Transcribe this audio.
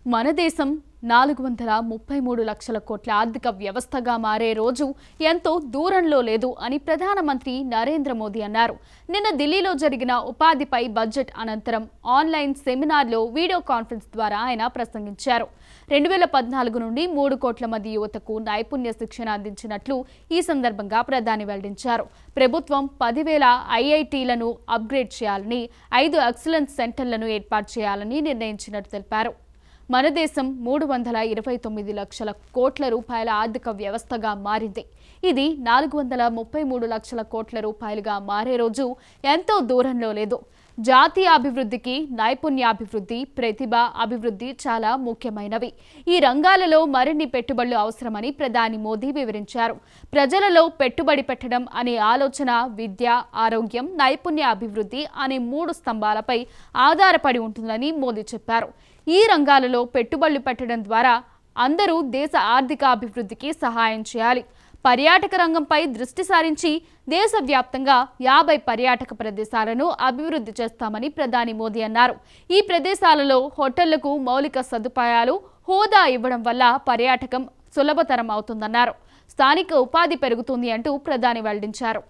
మన దేశం 433 లక్షల కోట్ల ఆర్థిక వ్యవస్థగా మారే రోజు ఎంతో దూరంలో లేదు అని ప్రధానమంత్రి నరేంద్ర మోదీ అన్నారు. నిన్న ఢిల్లీలో జరిగిన ఉపాధిపై బడ్జెట్ అనంతరం ఆన్లైన్ సెమినార్లో వీడియో కాన్ఫరెన్స్ ద్వారా ఆయన ప్రసంగించారు. 2014 నుండి 3 కోట్ల మంది యువతకు నైపుణ్య శిక్షణ అందించినట్లు ఈ సందర్భంగా ప్రధాని వెల్లడించారు. ప్రభుత్వం 10,000 ఐఐటీలను అప్గ్రేడ్ చేయాలని, 5 ఎక్సలెన్స్ సెంటర్లను ఏర్పాటు చేయాలని నిర్ణయించినట్టు తెలిపారు. మన దేశం 329 లక్షల కోట్ల రూపాయల ఆర్థిక వ్యవస్థగా మారింది. ఇది 433 లక్షల కోట్ల రూపాయలుగా మారే రోజు ఎంతో దూరంలో లేదు. జాతీయ అభివృద్ధికి నైపుణ్యాభివృద్ధి, ప్రతిభ అభివృద్ధి చాలా ముఖ్యమైనవి. ఈ రంగాలలో మరిన్ని పెట్టుబడులు అవసరమని ప్రధాని మోదీ వివరించారు. ప్రజలలో పెట్టుబడి పెట్టడం అనే ఆలోచన విద్య, ఆరోగ్యం, నైపుణ్య అభివృద్ధి అనే 3 స్తంభాలపై ఆధారపడి ఉంటుందని మోదీ చెప్పారు. ఈ రంగాలలో పెట్టుబడులు పెట్టడం ద్వారా అందరూ దేశ ఆర్థిక అభివృద్ధికి సహాయం చేయాలి. పర్యాటక రంగంపై దృష్టి సారించి దేశవ్యాప్తంగా 50 పర్యాటక ప్రదేశాలను అభివృద్ధి చేస్తామని ప్రధాని మోదీ అన్నారు. ఈ ప్రదేశాలలో హోటళ్లకు మౌలిక సదుపాయాలు, హోదా ఇవ్వడం వల్ల పర్యాటకం సులభతరం అవుతుందన్నారు. స్థానిక ఉపాధి పెరుగుతుంది అంటూ ప్రధాని వెల్లడించారు.